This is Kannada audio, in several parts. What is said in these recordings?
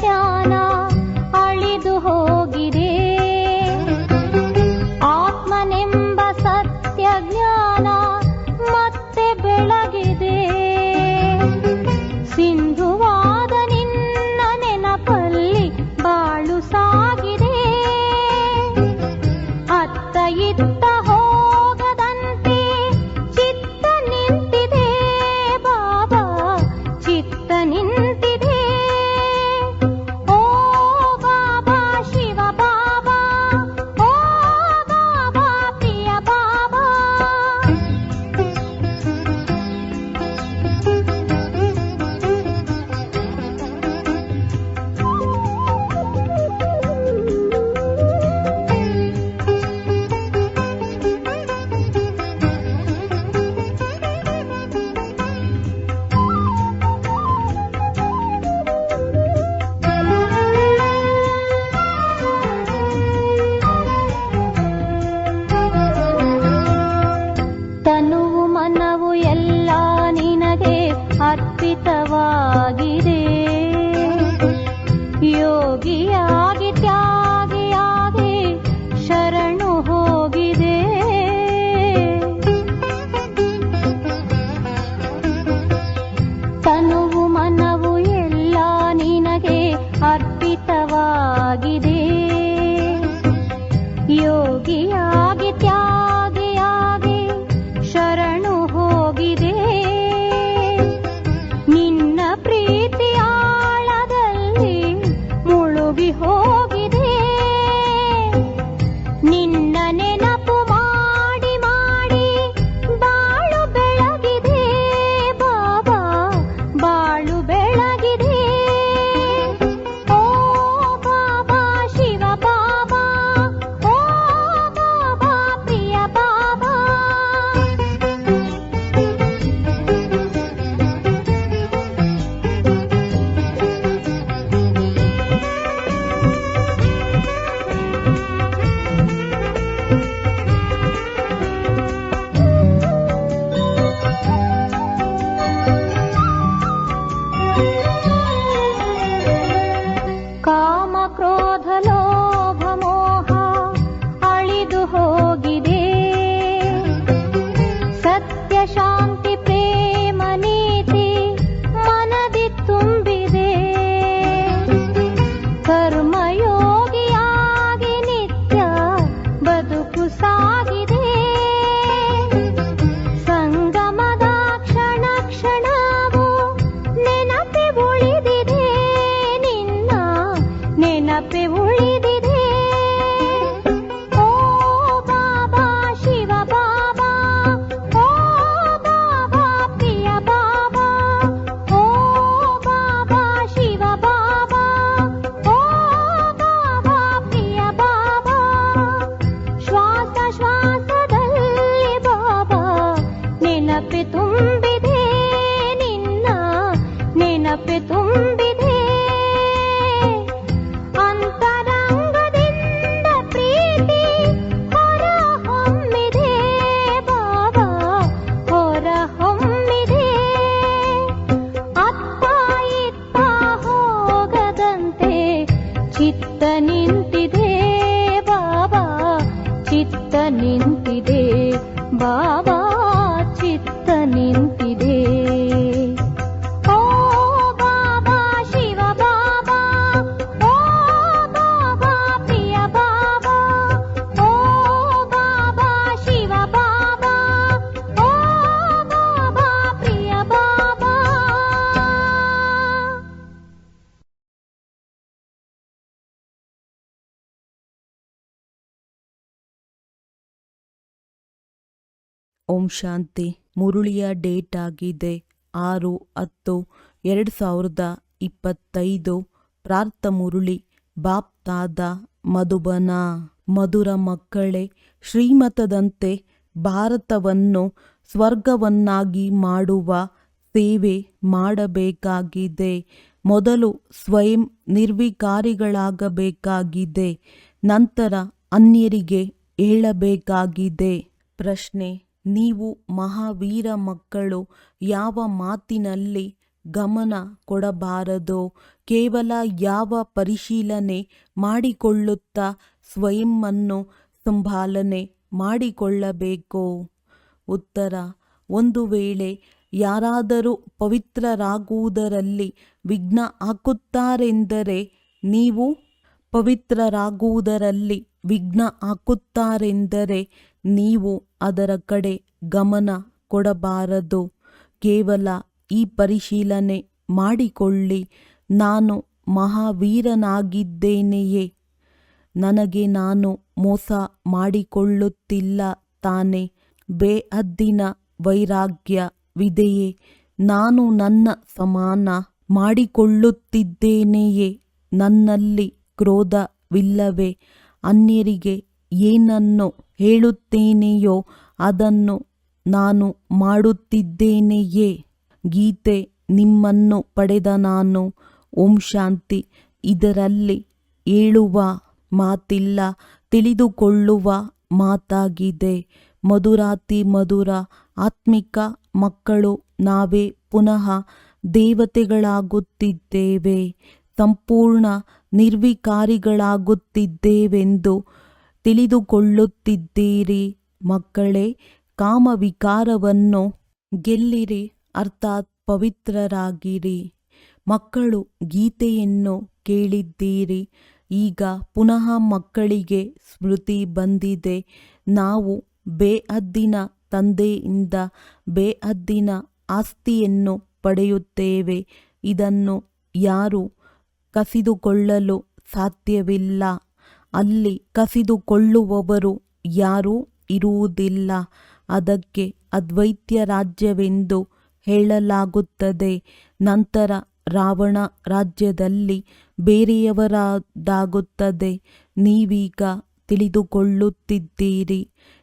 ಜ್ಞಾನ ಅಳಿದು ಹೋಗಿದೆ. ಆತ್ಮನೆಂಬ ಸತ್ಯ ಜ್ಞಾನ ಮತ್ತೆ ಬೆಳಗಿದೆ. ಸಿಂಧುವಾದ ನಿನ್ನ ನೆನಪಲ್ಲಿ ಬಾಳು ಸಾಗಿದೆ. ಅತ್ತ ಇತ್ತ ಹೋಗದಂತೆ ಚಿತ್ತ ನಿಂತಿದೆ ಬಾಬಾ, ಚಿತ್ತ ನಿಂತಿದೆ. ಓ ಬಾಬಾ ಶಿವ ಬಾಬಾ, ಓ ಬಾಬಾ ಪ್ರಿಯ ಬಾಬಾ. ತನುವು ಮನವು ಎಲ್ಲ ನಿನಗೆ ಅರ್ಪಿತವಾಗಿದೆ. ಯೋಗಿಯಾಗಿ ತ್ಯಾಗಿಯಾಗಿ ಶರಣು ಹೋಗಿದೆ. ತನುವು ಮನವು ಎಲ್ಲ ನಿನಗೆ ಅರ್ಪಿತವಾಗಿದೆ. ಯೋಗಿಯಾಗಿ ತ್ಯಾಗಿಯಾಗಿ ಶರಣು ಹೋಗಿದೆ. ನಿನ್ನ ಪ್ರೀತಿ ಆಳದಲ್ಲಿ ಮುಳುಗಿ ಹೋಗಿದೆ. ನಿನ್ನ ನೆನಪು ಮಾಡಿ ಮಾಡಿ ಬಾಳು ಬೆಳಗಿದೆ ಬಾಬಾ, ಬಾಳು ಬೆಳಗಿದೆ. ಓ ಬಾಬಾ ಶಿವ ಬಾಬಾ, ಓ ಬಾಬಾ ಪ್ರಿಯ ಬಾಬಾ. ಕಾಮ ಕ್ರೋಧ ಲೋಭ ಮೋಹ ಅಳಿದು ಹೋಗಿದೆ. ಸತ್ಯ ಶಾಂತಿ ಪ್ರೇಮ ನೀತಿ ಮನದಿ ತುಂಬಿದೆ. ಕರ್ಮಯೋಗಿಯಾಗಿ ನಿತ್ಯ ಬದುಕು ಸಾಗಿದೆ. ಸಂಗಮದ ಕ್ಷಣ ಕ್ಷಣವೂ ನೆನಪೆ ಉಳಿದಿದೆ. ನಿನ್ನ ನೆನಪೆ ಉಳಿದಿದೆ. ಓ ಬಾಬಾ ಶಿವ ಬಾಬಾ, ಓ ಬಾಬಾ ಪ್ರಿಯ ಬಾಬಾ, ಓ ಬಾಬಾ ಶಿವ ಬಾಬಾ, ಓ ಬಾಬಾ ಪ್ರಿಯ ಬಾಬಾ. ಶ್ವಾಸ ಶ್ವಾಸದಲ್ಲಿ ಬಾಬಾ ನೆನಪೆ ತುಂಬಿದೆ. ನಿನ್ನ ನೆನಪೆ ತುಂಬಿದೆ. ಅಂತರಂಗದಿಂದ ಪ್ರೀತಿ ಹೊರ ಹೊಮ್ಮಿದೆ ಬಾಬಾ, ಹೊರ ಹೊಮ್ಮಿದೆ. ಅತ್ತ ಇತ್ತ ಹೋಗದಂತೆ ಚಿತ್ತ ನಿಂತಿದೆ ಬಾಬಾ, ಚಿತ್ತ ನಿಂತಿದೆ ಬಾಬಾ, ಚಿತ್ತ ನಿಂತಿದೆ. ಓ ಬಾಬಾ ಶಿವ ಬಾಬಾ, ಓ ಬಾಬಾ ಪ್ರಿಯ ಬಾಬಾ, ಓ ಬಾಬಾ ಶಿವ ಬಾಬಾ, ಓ ಬಾಬಾ ಪ್ರಿಯ ಬಾಬಾ. ಓಂ ಶಾಂತಿ. ಮುರುಳಿಯ ಡೇಟ್ ಆಗಿದೆ 6-10-2025. ಪ್ರಾರ್ಥ ಮುರುಳಿ ಬಾಪ್ ತಾದ ಮಧುಬನ. ಮಧುರ ಮಕ್ಕಳೇ, ಶ್ರೀಮತದಂತೆ ಭಾರತವನ್ನು ಸ್ವರ್ಗವನ್ನಾಗಿ ಮಾಡುವ ಸೇವೆ ಮಾಡಬೇಕಾಗಿದೆ. ಮೊದಲು ಸ್ವಯಂ ನಿರ್ವಿಕಾರಿಗಳಾಗಬೇಕಾಗಿದೆ. ನಂತರ ಅನ್ಯರಿಗೆ ಹೇಳಬೇಕಾಗಿದೆ. ಪ್ರಶ್ನೆ: ನೀವು ಮಹಾವೀರ ಮಕ್ಕಳು ಯಾವ ಮಾತಿನಲ್ಲಿ ಗಮನ ಕೊಡಬಾರದು. ಕೇವಲ ಯಾವ ಪರಿಶೀಲನೆ ಮಾಡಿಕೊಳ್ಳುತ್ತಾ ಸ್ವಯಂವನ್ನು ಸಂಭಾಲನೆ ಮಾಡಿಕೊಳ್ಳಬೇಕು? ಉತ್ತರ: ಒಂದು ವೇಳೆ ಯಾರಾದರೂ ಪವಿತ್ರರಾಗುವುದರಲ್ಲಿ ವಿಘ್ನ ಹಾಕುತ್ತಾರೆಂದರೆ ನೀವು ಪವಿತ್ರರಾಗುವುದರಲ್ಲಿ ವಿಘ್ನ ಹಾಕುತ್ತಾರೆಂದರೆ ನೀವು ಅದರ ಕಡೆ ಗಮನ ಕೊಡಬಾರದು. ಕೇವಲ ಈ ಪರಿಶೀಲನೆ ಮಾಡಿಕೊಳ್ಳಿ: ನಾನು ಮಹಾವೀರನಾಗಿದ್ದೇನೆಯೇ? ನನಗೆ ನಾನು ಮೋಸ ಮಾಡಿಕೊಳ್ಳುತ್ತಿಲ್ಲ ತಾನೆ? ಬೇಹದ್ದಿನ ವೈರಾಗ್ಯವಿದೆಯೇ? ನಾನು ನನ್ನ ಸಮಾನ ಮಾಡಿಕೊಳ್ಳುತ್ತಿದ್ದೇನೆಯೇ? ನನ್ನಲ್ಲಿ ಕ್ರೋಧವಿಲ್ಲವೇ? ಅನ್ಯರಿಗೆ ಏನನ್ನು ಹೇಳುತ್ತೇನೆಯೋ ಅದನ್ನು ನಾನು ಮಾಡುತ್ತಿದ್ದೇನೆಯೇ? ಗೀತೆ ನಿಮ್ಮನ್ನು ಪಡೆದ ನಾನು. ಓಂ ಶಾಂತಿ. ಇದರಲ್ಲಿ ಹೇಳುವ ಮಾತಿಲ್ಲ, ತಿಳಿದುಕೊಳ್ಳುವ ಮಾತಾಗಿದೆ. ಮಧುರಾತಿ ಮಧುರ ಆತ್ಮಿಕ ಮಕ್ಕಳು ನಾವೇ ಪುನಃ ದೇವತೆಗಳಾಗುತ್ತಿದ್ದೇವೆ, ಸಂಪೂರ್ಣ ನಿರ್ವಿಕಾರಿಗಳಾಗುತ್ತಿದ್ದೇವೆಂದು ತಿಳಿದುಕೊಳ್ಳುತ್ತಿದ್ದೀರಿ. ಮಕ್ಕಳೇ, ಕಾಮವಿಕಾರವನ್ನು ಗೆಲ್ಲಿರಿ, ಅರ್ಥಾತ್ ಪವಿತ್ರರಾಗಿರಿ. ಮಕ್ಕಳು ಗೀತೆಯನ್ನು ಕೇಳಿದ್ದೀರಿ. ಈಗ ಪುನಃ ಮಕ್ಕಳಿಗೆ ಸ್ಮೃತಿ ಬಂದಿದೆ. ನಾವು ಬೇಹದ್ದಿನ ತಂದೆಯಿಂದ ಬೇಹದ್ದಿನ ಆಸ್ತಿಯನ್ನು ಪಡೆಯುತ್ತೇವೆ. ಇದನ್ನು ಯಾರು ಕಸಿದುಕೊಳ್ಳಲು ಸಾಧ್ಯವಿಲ್ಲ. ಅಲ್ಲಿ ಕಸಿದುಕೊಳ್ಳುವವರು ಯಾರೂ ಇರುವುದಿಲ್ಲ. ಅದಕ್ಕೆ ಅದ್ವೈತ್ಯ ರಾಜ್ಯವೆಂದು ಹೇಳಲಾಗುತ್ತದೆ. ನಂತರ ರಾವಣ ರಾಜ್ಯದಲ್ಲಿ ಬೇರೆಯವರದಾಗುತ್ತದೆ. ನೀವೀಗ ತಿಳಿದುಕೊಳ್ಳುತ್ತಿದ್ದೀರಿ.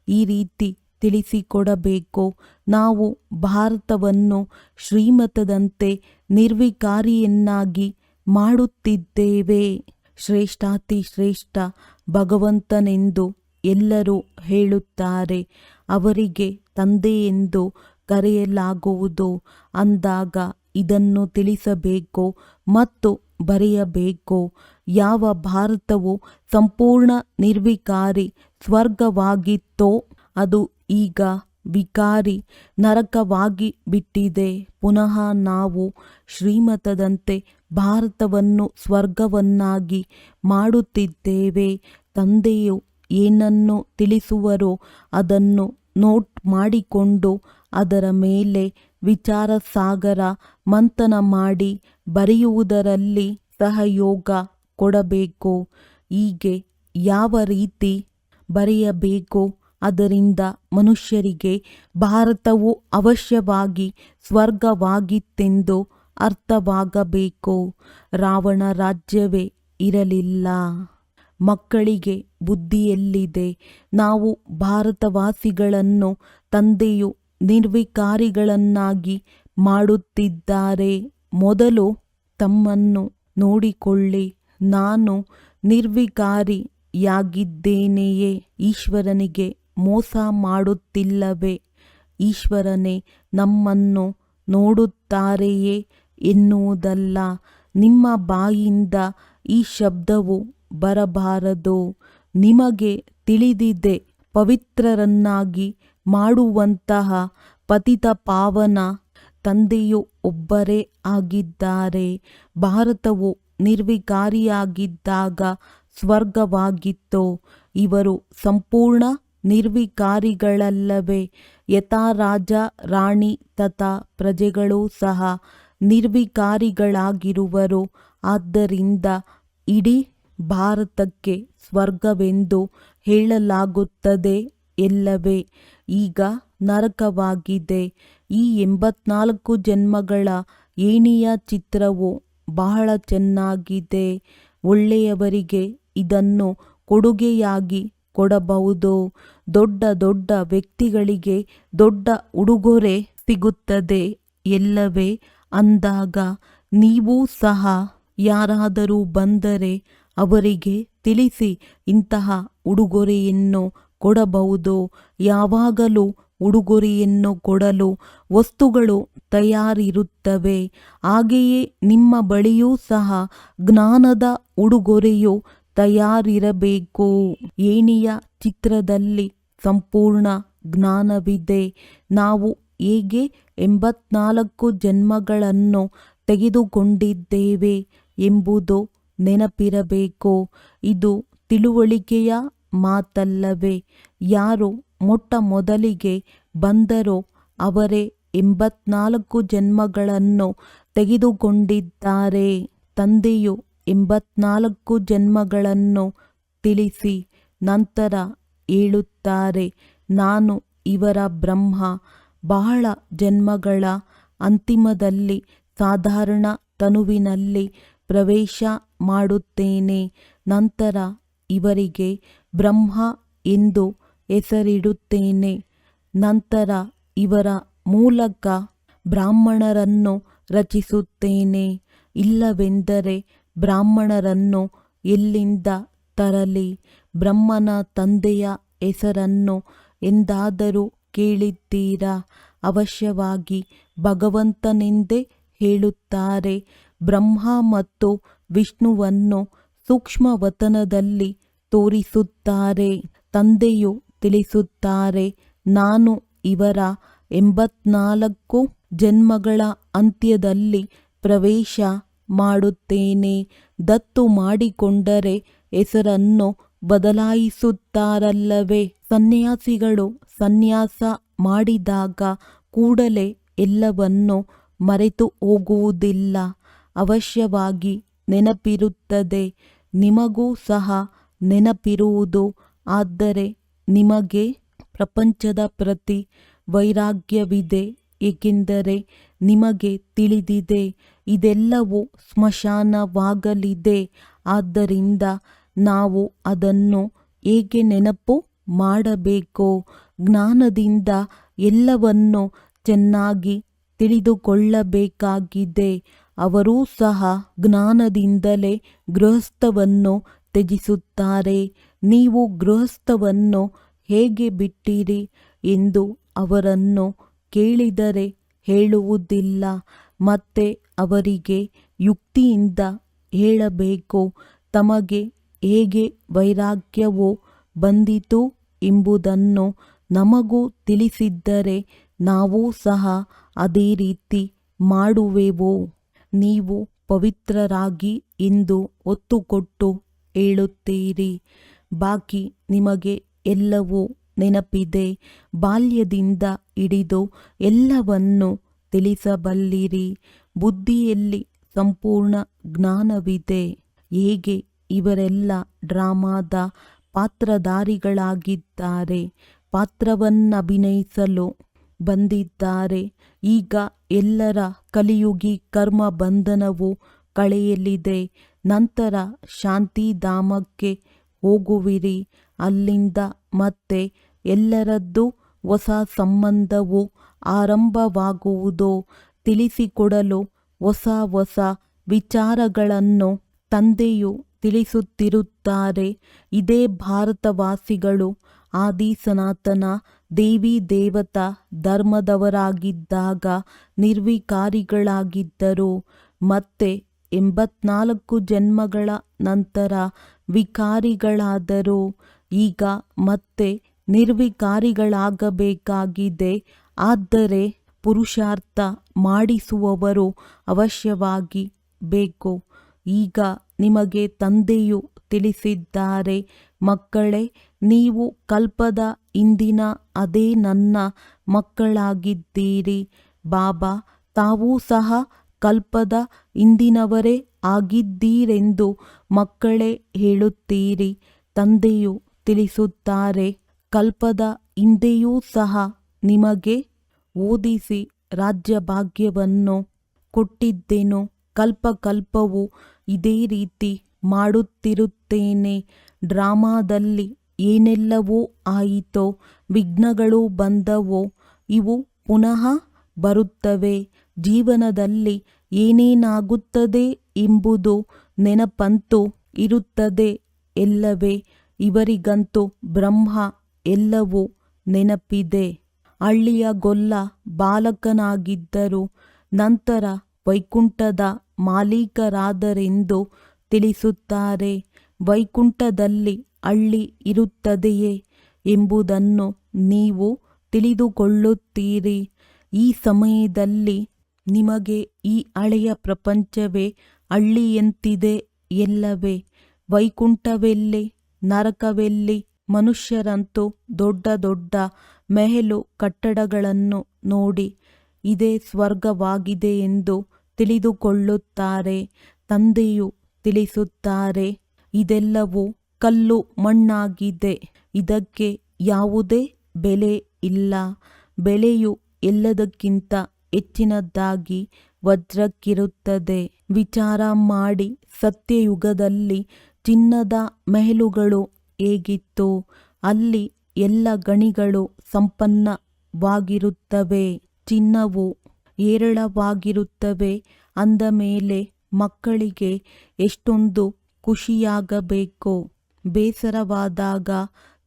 ಈ ರೀತಿ ತಿಳಿಸಿಕೊಡಬೇಕು. ನಾವು ಭಾರತವನ್ನು ಶ್ರೀಮತದಂತೆ ನಿರ್ವಿಕಾರಿಯನ್ನಾಗಿ ಮಾಡುತ್ತಿದ್ದೇವೆ. ಶ್ರೇಷ್ಠಾತಿ ಶ್ರೇಷ್ಠ ಭಗವಂತನೆಂದು ಎಲ್ಲರೂ ಹೇಳುತ್ತಾರೆ. ಅವರಿಗೆ ತಂದೆಯೆಂದು ಕರೆಯಲಾಗುವುದು. ಅಂದಾಗ ಇದನ್ನು ತಿಳಿಸಬೇಕು ಮತ್ತು ಬರೆಯಬೇಕು. ಯಾವ ಭಾರತವು ಸಂಪೂರ್ಣ ನಿರ್ವಿಕಾರಿ ಸ್ವರ್ಗವಾಗಿತ್ತೋ ಅದು ಈಗ ವಿಕಾರಿ ನರಕವಾಗಿ ಬಿಟ್ಟಿದೆ. ಪುನಃ ನಾವು ಶ್ರೀಮತದಂತೆ ಭಾರತವನ್ನು ಸ್ವರ್ಗವನ್ನಾಗಿ ಮಾಡುತ್ತಿದ್ದೇವೆ. ತಂದೆಯು ಏನನ್ನು ತಿಳಿಸುವರೋ ಅದನ್ನು ನೋಟ್ ಮಾಡಿಕೊಂಡು ಅದರ ಮೇಲೆ ವಿಚಾರ ಸಾಗರ ಮಂಥನ ಮಾಡಿ ಬರೆಯುವುದರಲ್ಲಿ ಸಹಯೋಗ ಕೊಡಬೇಕು. ಹೀಗೆ ಯಾವ ರೀತಿ ಬರೆಯಬೇಕು? ಅದರಿಂದ ಮನುಷ್ಯರಿಗೆ ಭಾರತವು ಅವಶ್ಯವಾಗಿ ಸ್ವರ್ಗವಾಗಿತ್ತೆಂದು ಅರ್ಥವಾಗಬೇಕು. ರಾವಣ ರಾಜ್ಯವೇ ಇರಲಿಲ್ಲ. ಮಕ್ಕಳಿಗೆ ಬುದ್ಧಿಯೆಲ್ಲಿದೆ? ನಾವು ಭಾರತವಾಸಿಗಳನ್ನು ತಂದೆಯು ನಿರ್ವಿಕಾರಿಗಳನ್ನಾಗಿ ಮಾಡುತ್ತಿದ್ದಾರೆ. ಮೊದಲು ತಮ್ಮನ್ನು ನೋಡಿಕೊಳ್ಳಿ. ನಾನು ನಿರ್ವಿಕಾರಿಯಾಗಿದ್ದೇನೆಯೇ? ಈಶ್ವರನಿಗೆ ಮೋಸ ಮಾಡುತ್ತಿಲ್ಲವೇ? ಈಶ್ವರನೇ ನಮ್ಮನ್ನು ನೋಡುತ್ತಾರೆಯೇ ಎನ್ನುವುದಲ್ಲ. ನಿಮ್ಮ ಬಾಯಿಂದ ಈ ಶಬ್ದವು ಬರಬಾರದು. ನಿಮಗೆ ತಿಳಿದಿದೆ, ಪವಿತ್ರರನ್ನಾಗಿ ಮಾಡುವಂತಹ ಪತಿತ ಪಾವನ ತಂದೆಯು ಒಬ್ಬರೇ ಆಗಿದ್ದಾರೆ. ಭಾರತವು ನಿರ್ವಿಕಾರಿಯಾಗಿದ್ದಾಗ ಸ್ವರ್ಗವಾಗಿತ್ತು. ಇವರು ಸಂಪೂರ್ಣ ನಿರ್ವಿಕಾರಿಗಳಲ್ಲವೇ? ಯಥಾ ರಾಜ ರಾಣಿ ತಥಾ ಪ್ರಜೆಗಳೂ ಸಹ ನಿರ್ವಿಕಾರಿಗಳಾಗಿರುವರು. ಆದ್ದರಿಂದ ಇಡೀ ಭಾರತಕ್ಕೆ ಸ್ವರ್ಗವೆಂದು ಹೇಳಲಾಗುತ್ತದೆ ಎಲ್ಲವೇ? ಈಗ ನರಕವಾಗಿದೆ. ಈ 84 ಜನ್ಮಗಳ ಏಣಿಯ ಚಿತ್ರವು ಬಹಳ ಚೆನ್ನಾಗಿದೆ. ಒಳ್ಳೆಯವರಿಗೆ ಇದನ್ನು ಕೊಡುಗೆಯಾಗಿ ಕೊಡಬಹುದು. ದೊಡ್ಡ ದೊಡ್ಡ ವ್ಯಕ್ತಿಗಳಿಗೆ ದೊಡ್ಡ ಉಡುಗೊರೆ ಸಿಗುತ್ತದೆ ಎಲ್ಲವೇ? ಅಂದಾಗ ನೀವು ಸಹ ಯಾರಾದರೂ ಬಂದರೆ ಅವರಿಗೆ ತಿಳಿಸಿ ಇಂತಹ ಉಡುಗೊರೆಯನ್ನು ಕೊಡಬಹುದು. ಯಾವಾಗಲೂ ಉಡುಗೊರೆಯನ್ನು ಕೊಡಲು ವಸ್ತುಗಳು ತಯಾರಿರುತ್ತವೆ. ಹಾಗೆಯೇ ನಿಮ್ಮ ಬಳಿಯೂ ಸಹ ಜ್ಞಾನದ ಉಡುಗೊರೆಯು ತಯಾರಿರಬೇಕು. ಏಣಿಯ ಚಿತ್ರದಲ್ಲಿ ಸಂಪೂರ್ಣ ಜ್ಞಾನವಿದೆ. ನಾವು ಹೇಗೆ 84 ಜನ್ಮಗಳನ್ನು ತೆಗೆದುಕೊಂಡಿದ್ದೇವೆ ಎಂಬುದು ನೆನಪಿರಬೇಕು. ಇದು ತಿಳುವಳಿಕೆಯ ಮಾತಲ್ಲವೇ? ಯಾರು ಮೊಟ್ಟ ಮೊದಲಿಗೆ ಬಂದರೋ ಅವರೇ 84 ಜನ್ಮಗಳನ್ನು ತೆಗೆದುಕೊಂಡಿದ್ದಾರೆ. ತಂದೆಯು 84 ಜನ್ಮಗಳನ್ನು ತಿಳಿಸಿ ನಂತರ ಹೇಳುತ್ತಾರೆ, ನಾನು ಇವರ ಬ್ರಹ್ಮ. ಬಹಳ ಜನ್ಮಗಳ ಅಂತಿಮದಲ್ಲಿ ಸಾಧಾರಣ ತನುವಿನಲ್ಲಿ ಪ್ರವೇಶ ಮಾಡುತ್ತೇನೆ. ನಂತರ ಇವರಿಗೆ ಬ್ರಹ್ಮ ಎಂದು ಹೆಸರಿಡುತ್ತೇನೆ. ನಂತರ ಇವರ ಮೂಲಕ ಬ್ರಾಹ್ಮಣರನ್ನು ರಚಿಸುತ್ತೇನೆ. ಇಲ್ಲವೆಂದರೆ ಬ್ರಾಹ್ಮಣರನ್ನು ಎಲ್ಲಿಂದ ತರಲಿ? ಬ್ರಹ್ಮನ ತಂದೆಯ ಹೆಸರನ್ನು ಎಂದಾದರೂ ಕೇಳಿದ್ದೀರಾ? ಅವಶ್ಯವಾಗಿ ಭಗವಂತನೆಂದೇ ಹೇಳುತ್ತಾರೆ. ಬ್ರಹ್ಮ ಮತ್ತು ವಿಷ್ಣುವನ್ನು ಸೂಕ್ಷ್ಮವತನದಲ್ಲಿ ತೋರಿಸುತ್ತಾರೆ. ತಂದೆಯು ತಿಳಿಸುತ್ತಾರೆ, ನಾನು ಇವರ 84 ಜನ್ಮಗಳ ಅಂತ್ಯದಲ್ಲಿ ಪ್ರವೇಶ ಮಾಡುತ್ತೇನೆ. ದತ್ತು ಮಾಡಿಕೊಂಡರೆ ಹೆಸರನ್ನು ಬದಲಾಯಿಸುತ್ತಾರಲ್ಲವೇ? ಸನ್ಯಾಸಿಗಳು ಸನ್ಯಾಸ ಮಾಡಿದಾಗ ಕೂಡಲೇ ಎಲ್ಲವನ್ನು ಮರೆತು ಹೋಗುವುದಿಲ್ಲ. ಅವಶ್ಯವಾಗಿ ನೆನಪಿರುತ್ತದೆ. ನಿಮಗೂ ಸಹ ನೆನಪಿರುವುದು. ಆದರೆ ನಿಮಗೆ ಪ್ರಪಂಚದ ಪ್ರತಿ ವೈರಾಗ್ಯವಿದೆ. ಏಕೆಂದರೆ ನಿಮಗೆ ತಿಳಿದಿದೆ ಇದೆಲ್ಲವೂ ಸ್ಮಶಾನವಾಗಲಿದೆ. ಆದ್ದರಿಂದ ನಾವು ಅದನ್ನು ಹೇಗೆ ನೆನಪು ಮಾಡಬೇಕು? ಜ್ಞಾನದಿಂದ ಎಲ್ಲವನ್ನು ಚೆನ್ನಾಗಿ ತಿಳಿದುಕೊಳ್ಳಬೇಕಾಗಿದೆ. ಅವರೂ ಸಹ ಜ್ಞಾನದಿಂದಲೇ ಗೃಹಸ್ಥವನ್ನು ತ್ಯಜಿಸುತ್ತಾರೆ. ನೀವು ಗೃಹಸ್ಥವನ್ನು ಹೇಗೆ ಬಿಟ್ಟಿರಿ ಎಂದು ಅವರನ್ನು ಕೇಳಿದರೆ ಹೇಳುವುದಿಲ್ಲ. ಮತ್ತೆ ಅವರಿಗೆ ಯುಕ್ತಿಯಿಂದ ಹೇಳಬೇಕು. ತಮಗೆ ಹೇಗೆ ವೈರಾಗ್ಯವು ಬಂದಿತು ಎಂಬುದನ್ನು ನಮಗೂ ತಿಳಿಸಿದ್ದರೆ ನಾವು ಸಹ ಅದೇ ರೀತಿ ಮಾಡುವೆವು. ನೀವು ಪವಿತ್ರರಾಗಿ ಎಂದು ಒತ್ತು ಕೊಟ್ಟು ಹೇಳುತ್ತೀರಿ. ಬಾಕಿ ನಿಮಗೆ ಎಲ್ಲವೂ ನೆನಪಿದೆ. ಬಾಲ್ಯದಿಂದ ಹಿಡಿದು ಎಲ್ಲವನ್ನು ತಿಳಿಸಬಲ್ಲಿರಿ. ಬುದ್ಧಿಯಲ್ಲಿ ಸಂಪೂರ್ಣ ಜ್ಞಾನವಿದೆ. ಹೇಗೆ ಇವರೆಲ್ಲ ಡ್ರಾಮಾದ ಪಾತ್ರಧಾರಿಗಳಾಗಿದ್ದಾರೆ. ಪಾತ್ರವನ್ನಭಿನಯಿಸಲು ಬಂದಿದ್ದಾರೆ. ಈಗ ಎಲ್ಲರ ಕಲಿಯುಗಿ ಕರ್ಮ ಬಂಧನವು ಕಳೆಯಲಿದೆ. ನಂತರ ಶಾಂತಿಧಾಮಕ್ಕೆ ಹೋಗುವಿರಿ. ಅಲ್ಲಿಂದ ಮತ್ತೆ ಎಲ್ಲರದ್ದು ಹೊಸ ಸಂಬಂಧವು ಆರಂಭವಾಗುವುದು. ತಿಳಿಸಿಕೊಡಲು ಹೊಸ ಹೊಸ ವಿಚಾರಗಳನ್ನು ತಂದೆಯು ತಿಳಿಸುತ್ತಿರುತ್ತಾರೆ. ಇದೇ ಭಾರತವಾಸಿಗಳು ಆದಿ ಸನಾತನ ದೇವಿ ದೇವತಾ ಧರ್ಮದವರಾಗಿದ್ದಾಗ ನಿರ್ವಿಕಾರಿಗಳಾಗಿದ್ದರು. ಮತ್ತೆ 84 ಜನ್ಮಗಳ ನಂತರ ವಿಕಾರಿಗಳಾದರು. ಈಗ ಮತ್ತೆ ನಿರ್ವಿಕಾರಿಗಳಾಗಬೇಕಾಗಿದೆ. ಆದರೆ ಪುರುಷಾರ್ಥ ಮಾಡಿಸುವವರು ಅವಶ್ಯವಾಗಿ ಬೇಕು. ಈಗ ನಿಮಗೆ ತಂದೆಯು ತಿಳಿಸಿದ್ದಾರೆ, ಮಕ್ಕಳೇ, ನೀವು ಕಲ್ಪದ ಹಿಂದಿನ ಅದೇ ನನ್ನ ಮಕ್ಕಳಾಗಿದ್ದೀರಿ. ಬಾಬಾ ತಾವೂ ಸಹ ಕಲ್ಪದ ಹಿಂದಿನವರೇ ಆಗಿದ್ದೀರೆಂದು ಮಕ್ಕಳೇ ಹೇಳುತ್ತೀರಿ. ತಂದೆಯು ತಿಳಿಸುತ್ತಾರೆ, ಕಲ್ಪದ ಹಿಂದೆಯೂ ಸಹ ನಿಮಗೆ ಓದಿಸಿ ರಾಜ್ಯಭಾಗ್ಯವನ್ನು ಕೊಟ್ಟಿದ್ದೆನು. ಕಲ್ಪಕಲ್ಪವೂ ಇದೇ ರೀತಿ ಮಾಡುತ್ತಿರುತ್ತೇನೆ. ಡ್ರಾಮಾದಲ್ಲಿ ಏನೆಲ್ಲವೂ ಆಯಿತೋ, ವಿಘ್ನಗಳು ಬಂದವೋ, ಇವು ಪುನಃ ಬರುತ್ತವೆ. ಜೀವನದಲ್ಲಿ ಏನೇನಾಗುತ್ತದೆ ಎಂಬುದು ನೆನಪಂತೂ ಇರುತ್ತದೆ ಎಲ್ಲವೇ? ಇವರಿಗಂತೂ ಬ್ರಹ್ಮ ಎಲ್ಲವೂ ನೆನಪಿದೆ. ಹಳ್ಳಿಯ ಗೊಲ್ಲ ಬಾಲಕನಾಗಿದ್ದರು. ನಂತರ ವೈಕುಂಠದ ಮಾಲೀಕರಾದರೆಂದು ತಿಳಿಸುತ್ತಾರೆ. ವೈಕುಂಠದಲ್ಲಿ ಹಳ್ಳಿ ಇರುತ್ತದೆಯೇ ಎಂಬುದನ್ನು ನೀವು ತಿಳಿದುಕೊಳ್ಳುತ್ತೀರಿ. ಈ ಸಮಯದಲ್ಲಿ ನಿಮಗೆ ಈ ಹಳೆಯ ಪ್ರಪಂಚವೇ ಹಳ್ಳಿಯಂತಿದೆ ಎಲ್ಲವೇ? ವೈಕುಂಠವೆಲ್ಲಿ, ನರಕವೆಲ್ಲಿ? ಮನುಷ್ಯರಂತೂ ದೊಡ್ಡ ದೊಡ್ಡ ಮೆಹಲು ಕಟ್ಟಡಗಳನ್ನು ನೋಡಿ ಇದೇ ಸ್ವರ್ಗವಾಗಿದೆ ಎಂದು ತಿಳಿದುಕೊಳ್ಳುತ್ತಾರೆ. ತಂದೆಯು ತಿಳಿಸುತ್ತಾರೆ, ಇದೆಲ್ಲವೂ ಕಲ್ಲು ಮಣ್ಣಾಗಿದೆ. ಇದಕ್ಕೆ ಯಾವುದೇ ಬೆಲೆ ಇಲ್ಲ. ಬೆಲೆಯು ಎಲ್ಲದಕ್ಕಿಂತ ಹೆಚ್ಚಿನದಾಗಿ ವಜ್ರಕ್ಕಿರುತ್ತದೆ. ವಿಚಾರ ಮಾಡಿ, ಸತ್ಯಯುಗದಲ್ಲಿ ಚಿನ್ನದ ಮೆಹಲುಗಳು ಹೇಗಿತ್ತು? ಅಲ್ಲಿ ಎಲ್ಲ ಗಣಿಗಳು ಸಂಪನ್ನವಾಗಿರುತ್ತವೆ. ಚಿನ್ನವು ಹೇರಳವಾಗಿರುತ್ತವೆ. ಅಂದ ಮೇಲೆ ಮಕ್ಕಳಿಗೆ ಎಷ್ಟೊಂದು ಖುಷಿಯಾಗಬೇಕು. ಬೇಸರವಾದಾಗ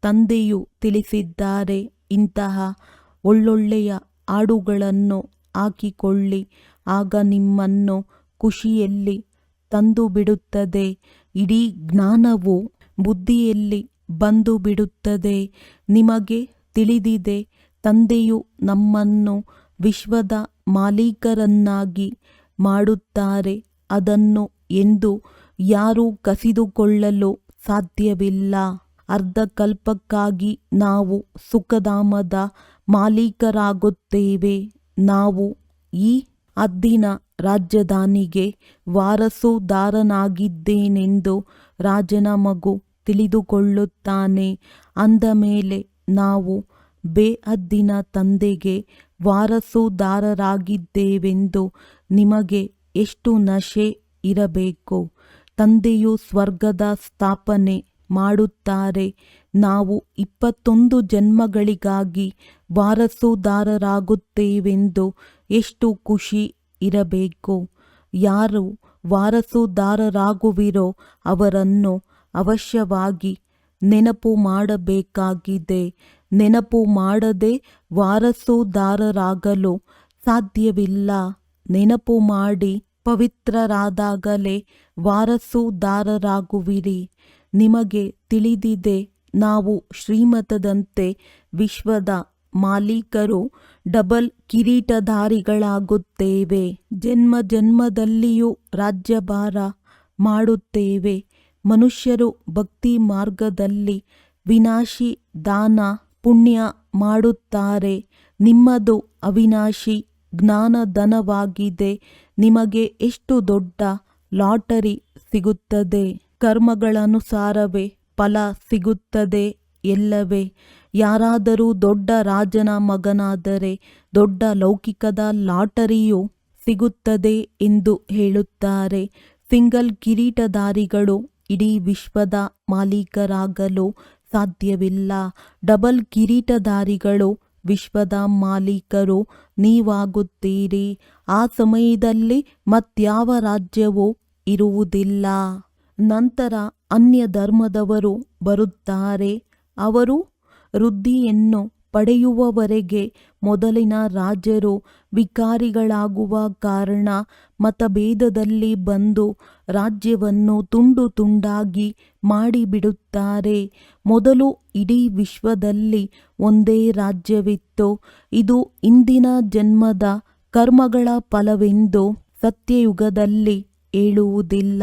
ತಂದೆಯು ತಿಳಿಸಿದ್ದಾರೆ, ಇಂತಹ ಒಳ್ಳೊಳ್ಳೆಯ ಹಾಡುಗಳನ್ನು ಹಾಕಿಕೊಳ್ಳಿ, ಆಗ ನಿಮ್ಮನ್ನು ಖುಷಿಯಲ್ಲಿ ತಂದು ಬಿಡುತ್ತದೆ. ಇಡೀ ಜ್ಞಾನವು ಬುದ್ಧಿಯಲ್ಲಿ ಬಂದು ಬಿಡುತ್ತದೆ. ನಿಮಗೆ ತಿಳಿದಿದೆ, ತಂದೆಯು ನಮ್ಮನ್ನು ವಿಶ್ವದ ಮಾಲೀಕರನ್ನಾಗಿ ಮಾಡುತ್ತಾರೆ. ಅದನ್ನು ಎಂದು ಯಾರೂ ಕಸಿದುಕೊಳ್ಳಲು ಸಾಧ್ಯವಿಲ್ಲ. ಅರ್ಧಕಲ್ಪಕ್ಕಾಗಿ ನಾವು ಸುಖಧಾಮದ ಮಾಲೀಕರಾಗುತ್ತೇವೆ. ನಾವು ಈ ಹದ್ದಿನ ರಾಜಧಾನಿಗೆ ವಾರಸುದಾರನಾಗಿದ್ದೇನೆಂದು ರಾಜನ ಮಗು ತಿಳಿದುಕೊಳ್ಳುತ್ತಾನೆ. ಅಂದ ಮೇಲೆ ನಾವು ಬೇಹದ್ದಿನ ತಂದೆಗೆ ವಾರಸುದಾರರಾಗಿದ್ದೇವೆಂದು ನಿಮಗೆ ಎಷ್ಟು ನಶೆ ಇರಬೇಕು. ತಂದೆಯು ಸ್ವರ್ಗದ ಸ್ಥಾಪನೆ ಮಾಡುತ್ತಾರೆ. ನಾವು 21 ಜನ್ಮಗಳಿಗಾಗಿ ವಾರಸುದಾರರಾಗುತ್ತೇವೆಂದು ಎಷ್ಟು ಖುಷಿ ಇರಬೇಕು. ಯಾರು ವಾರಸುದಾರರಾಗುವಿರೋ ಅವರನ್ನು ಅವಶ್ಯವಾಗಿ ನೆನಪು ಮಾಡಬೇಕಾಗಿದೆ. ನೆನಪು ಮಾಡದೆ ವಾರಸುದಾರರಾಗಲು ಸಾಧ್ಯವಿಲ್ಲ. ನೆನಪು ಮಾಡಿ ಪವಿತ್ರರಾದಾಗಲೇ ವಾರಸುದಾರರಾಗುವಿರಿ. ನಿಮಗೆ ತಿಳಿದಿದೆ, ನಾವು ಶ್ರೀಮತದಂತೆ ವಿಶ್ವದ ಮಾಲೀಕರು ಡಬಲ್ ಕಿರೀಟಧಾರಿಗಳಾಗುತ್ತೇವೆ. ಜನ್ಮ ಜನ್ಮದಲ್ಲಿಯೂ ರಾಜ್ಯಭಾರ ಮಾಡುತ್ತೇವೆ. ಮನುಷ್ಯರು ಭಕ್ತಿ ಮಾರ್ಗದಲ್ಲಿ ವಿನಾಶಿ ದಾನ ಪುಣ್ಯ ಮಾಡುತ್ತಾರೆ. ನಿಮ್ಮದು ಅವಿನಾಶಿ ಜ್ಞಾನಧನವಾಗಿದೆ. ನಿಮಗೆ ಎಷ್ಟು ದೊಡ್ಡ ಲಾಟರಿ ಸಿಗುತ್ತದೆ. ಕರ್ಮಗಳನುಸಾರವೇ ಫಲ ಸಿಗುತ್ತದೆ ಎಲ್ಲವೇ? ಯಾರಾದರೂ ದೊಡ್ಡ ರಾಜನ ಮಗನಾದರೆ ದೊಡ್ಡ ಲೌಕಿಕದ ಲಾಟರಿಯು ಸಿಗುತ್ತದೆ ಎಂದು ಹೇಳುತ್ತಾರೆ. ಸಿಂಗಲ್ ಕಿರೀಟಧಾರಿಗಳು ಇಡೀ ವಿಶ್ವದ ಮಾಲೀಕರಾಗಲು ಸಾಧ್ಯವಿಲ್ಲ. ಡಬಲ್ ಕಿರೀಟಧಾರಿಗಳು ವಿಶ್ವದ ಮಾಲೀಕರು ನೀವಾಗುತ್ತೀರಿ. ಆ ಸಮಯದಲ್ಲಿ ಮತ್ಯಾವ ರಾಜ್ಯವೂ ಇರುವುದಿಲ್ಲ. ನಂತರ ಅನ್ಯ ಧರ್ಮದವರು ಬರುತ್ತಾರೆ. ಅವರು ವೃದ್ಧಿಯನ್ನು ಪಡೆಯುವವರೆಗೆ ಮೊದಲಿನ ರಾಜರು ವಿಕಾರಿಗಳಾಗುವ ಕಾರಣ ಮತಭೇದದಲ್ಲಿ ಬಂದು ರಾಜ್ಯವನ್ನು ತುಂಡು ತುಂಡಾಗಿ ಮಾಡಿಬಿಡುತ್ತಾರೆ. ಮೊದಲು ಇಡೀ ವಿಶ್ವದಲ್ಲಿ ಒಂದೇ ರಾಜ್ಯವಿತ್ತು. ಇದು ಇಂದಿನ ಜನ್ಮದ ಕರ್ಮಗಳ ಫಲವೆಂದು ಸತ್ಯಯುಗದಲ್ಲಿ ಹೇಳುವುದಿಲ್ಲ.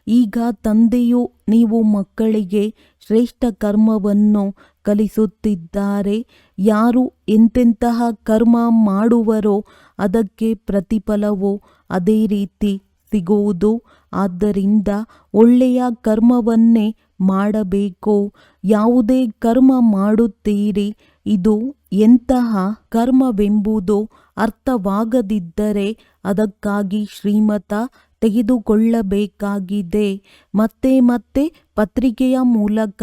ಈಗ ತಂದೆಯು ನೀವು ಮಕ್ಕಳಿಗೆ ಶ್ರೇಷ್ಠ ಕರ್ಮವನ್ನು ಕಲಿಸುತ್ತಿದ್ದಾರೆ. ಯಾರು ಎಂತೆಂತಹ ಕರ್ಮ ಮಾಡುವರೋ ಅದಕ್ಕೆ ಪ್ರತಿಫಲವು ಅದೇ ರೀತಿ ಸಿಗುವುದು. ಆದ್ದರಿಂದ ಒಳ್ಳೆಯ ಕರ್ಮವನ್ನೇ ಮಾಡಬೇಕು. ಯಾವುದೇ ಕರ್ಮ ಮಾಡುತ್ತೀರಿ, ಇದು ಎಂತಹ ಕರ್ಮವೆಂಬುದು ಅರ್ಥವಾಗದಿದ್ದರೆ ಅದಕ್ಕಾಗಿ ಶ್ರೀಮತ ತೆಗೆದುಕೊಳ್ಳಬೇಕಾಗಿದೆ. ಮತ್ತೆ ಮತ್ತೆ ಪತ್ರಿಕೆಯ ಮೂಲಕ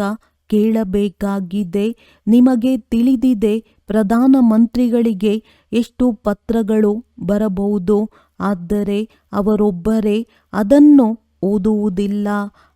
ಕೇಳಬೇಕಾಗಿದೆ. ನಿಮಗೆ ತಿಳಿದಿದೆ, ಪ್ರಧಾನಮಂತ್ರಿಗಳಿಗೆ ಎಷ್ಟು ಪತ್ರಗಳು ಬರಬಹುದು. ಆದರೆ ಅವರೊಬ್ಬರೇ ಅದನ್ನು ಓದುವುದಿಲ್ಲ.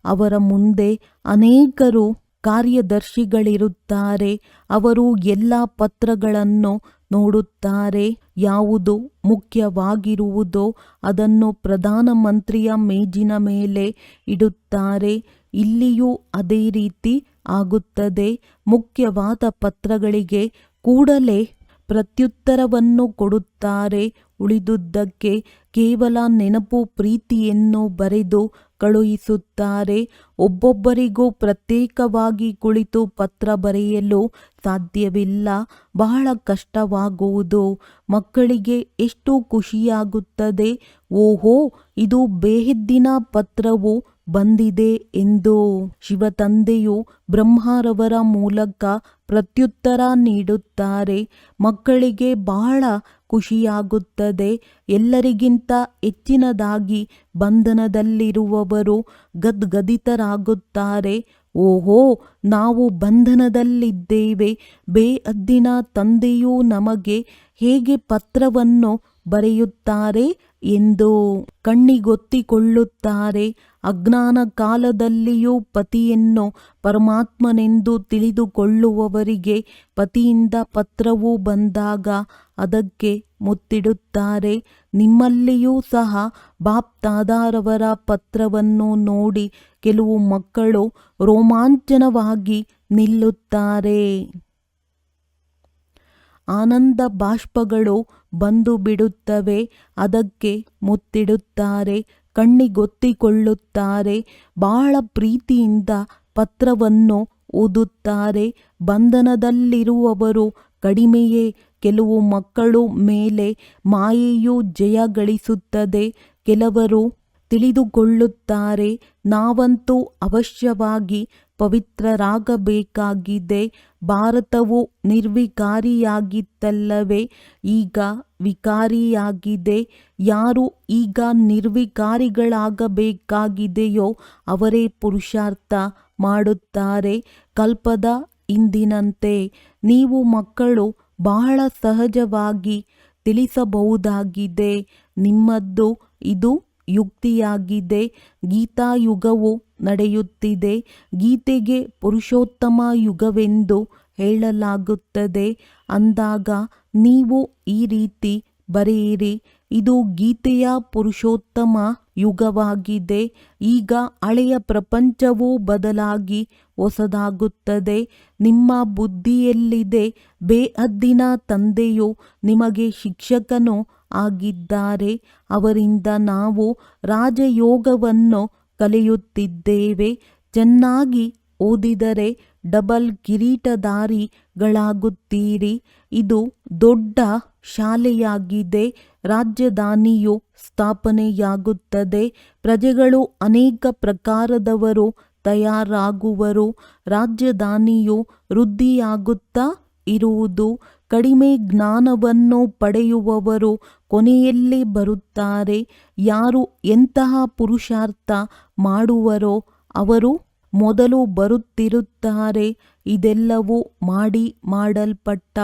ಅವರ ಮುಂದೆ ಅನೇಕರು ಕಾರ್ಯದರ್ಶಿಗಳಿರುತ್ತಾರೆ. ಅವರು ಎಲ್ಲ ಪತ್ರಗಳನ್ನು ನೋಡುತ್ತಾರೆ. ಯಾವುದು ಮುಖ್ಯವಾಗಿರುವುದೋ ಅದನ್ನು ಪ್ರಧಾನಮಂತ್ರಿಯ ಮೇಜಿನ ಮೇಲೆ ಇಡುತ್ತಾರೆ. ಇಲ್ಲಿಯೂ ಅದೇ ರೀತಿ ಆಗುತ್ತದೆ. ಮುಖ್ಯವಾದ ಪತ್ರಗಳಿಗೆ ಕೂಡಲೇ ಪ್ರತ್ಯುತ್ತರವನ್ನು ಕೊಡುತ್ತಾರೆ. ಉಳಿದುದಕ್ಕೆ ಕೇವಲ ನೆನಪು ಪ್ರೀತಿಯನ್ನು ಬರೆದು ಕಳುಹಿಸುತ್ತಾರೆ. ಒಬ್ಬೊಬ್ಬರಿಗೂ ಪ್ರತ್ಯೇಕವಾಗಿ ಕುಳಿತು ಪತ್ರ ಬರೆಯಲು ಸಾಧ್ಯವಿಲ್ಲ. ಬಹಳ ಕಷ್ಟವಾಗುವುದು. ಮಕ್ಕಳಿಗೆ ಎಷ್ಟು ಖುಷಿಯಾಗುತ್ತದೆ, ಓಹೋ ಇದು ಬೇಹದ್ದಿನ ಪತ್ರವು ಬಂದಿದೆ ಎಂದು. ಶಿವತಂದೆಯು ಬ್ರಹ್ಮರವರ ಮೂಲಕ ಪ್ರತ್ಯುತ್ತರ ನೀಡುತ್ತಾರೆ. ಮಕ್ಕಳಿಗೆ ಬಹಳ ಖುಷಿಯಾಗುತ್ತದೆ. ಎಲ್ಲರಿಗಿಂತ ಹೆಚ್ಚಿನದಾಗಿ ಬಂಧನದಲ್ಲಿರುವವರು ಗದ್ಗದಿತರಾಗುತ್ತಾರೆ. ಓಹೋ ನಾವು ಬಂಧನದಲ್ಲಿದ್ದೇವೆ, ಬೇಹದ್ದಿನ ತಂದೆಯು ನಮಗೆ ಹೇಗೆ ಪತ್ರವನ್ನು ಬರೆಯುತ್ತಾರೆ ಎಂದು ಕಣ್ಣಿಗೊತ್ತಿಕೊಳ್ಳುತ್ತಾರೆ. ಅಜ್ಞಾನ ಕಾಲದಲ್ಲಿಯೂ ಪತಿಯನ್ನು ಪರಮಾತ್ಮನೆಂದು ತಿಳಿದುಕೊಳ್ಳುವವರಿಗೆ ಪತಿಯಿಂದ ಪತ್ರವು ಬಂದಾಗ ಅದಕ್ಕೆ ಮುತ್ತಿಡುತ್ತಾರೆ. ನಿಮ್ಮಲ್ಲಿಯೂ ಸಹ ಬಾಪ್ ದಾದಾರವರ ಪತ್ರವನ್ನು ನೋಡಿ ಕೆಲವು ಮಕ್ಕಳು ರೋಮಾಂಚನವಾಗಿ ನಿಲ್ಲುತ್ತಾರೆ. ಆನಂದ ಬಾಷ್ಪಗಳು ಬಂದು ಬಿಡುತ್ತವೆ. ಅದಕ್ಕೆ ಮುತ್ತಿಡುತ್ತಾರೆ, ಕಣ್ಣಿಗೊತ್ತಿಕೊಳ್ಳುತ್ತಾರೆ. ಬಹಳ ಪ್ರೀತಿಯಿಂದ ಪತ್ರವನ್ನು ಓದುತ್ತಾರೆ. ಬಂಧನದಲ್ಲಿರುವವರು ಕಡಿಮೆಯೇ. ಕೆಲವು ಮಕ್ಕಳು ಮೇಲೆ ಮಾಯೆಯು ಜಯ ಗಳಿಸುತ್ತದೆ. ಕೆಲವರು ತಿಳಿದುಕೊಳ್ಳುತ್ತಾರೆ, ನಾವಂತೂ ಅವಶ್ಯವಾಗಿ ಪವಿತ್ರರಾಗಬೇಕಾಗಿದೆ. ಭಾರತವು ನಿರ್ವಿಕಾರಿಯಾಗಿತ್ತಲ್ಲವೇ, ಈಗ ವಿಕಾರಿಯಾಗಿದೆ. ಯಾರು ಈಗ ನಿರ್ವಿಕಾರಿಗಳಾಗಬೇಕಾಗಿದೆಯೋ ಅವರೇ ಪುರುಷಾರ್ಥ ಮಾಡುತ್ತಾರೆ. ಕಲ್ಪದ ಇಂದಿನಂತೆ ನೀವು ಮಕ್ಕಳು ಬಹಳ ಸಹಜವಾಗಿ ತಿಳಿಸಬಹುದಾಗಿದೆ. ನಿಮ್ಮದ್ದು ಇದು ಯುಕ್ತಿಯಾಗಿದೆ. ಗೀತಾಯುಗವು ನಡೆಯುತ್ತಿದೆ. ಗೀತೆಗೆ ಪುರುಷೋತ್ತಮ ಯುಗವೆಂದು ಹೇಳಲಾಗುತ್ತದೆ. ಅಂದಾಗ ನೀವು ಈ ರೀತಿ ಬರೆಯಿರಿ, ಇದು ಗೀತೆಯ ಪುರುಷೋತ್ತಮ ಯುಗವಾಗಿದೆ. ಈಗ ಹಳೆಯ ಪ್ರಪಂಚವೂ ಬದಲಾಗಿ ಹೊಸದಾಗುತ್ತದೆ. ನಿಮ್ಮ ಬುದ್ಧಿಯಲ್ಲಿದೆ. ಬೇಹದ್ದಿನ ತಂದೆಯು ನಿಮಗೆ ಶಿಕ್ಷಕನು ಆಗಿದ್ದಾರೆ. ಅವರಿಂದ ನಾವು ರಾಜಯೋಗವನ್ನು ಕಲಿಯುತ್ತಿದ್ದೇವೆ. ಚೆನ್ನಾಗಿ ಓದಿದರೆ ಡಬಲ್ ಕಿರೀಟಧಾರಿಗಳಾಗುತ್ತೀರಿ. ಇದು ದೊಡ್ಡ ಶಾಲೆಯಾಗಿದೆ. ರಾಜಧಾನಿಯು ಸ್ಥಾಪನೆಯಾಗುತ್ತದೆ. ಪ್ರಜೆಗಳು ಅನೇಕ ಪ್ರಕಾರದವರು ತಯಾರಾಗುವರು. ರಾಜಧಾನಿಯು ವೃದ್ಧಿಯಾಗುತ್ತಾ ಇರುವುದು. ಕಡಿಮೆ ಜ್ಞಾನವನ್ನು ಪಡೆಯುವವರು ಕೊನೆಯಲ್ಲಿ ಬರುತ್ತಾರೆ. ಯಾರು ಎಂತಹ ಪುರುಷಾರ್ಥ ಮಾಡುವರೋ ಅವರು ಮೊದಲು ಬರುತ್ತಿರುತ್ತಾರೆ. ಇದೆಲ್ಲವೂ ಮಾಡಲ್ಪಟ್ಟ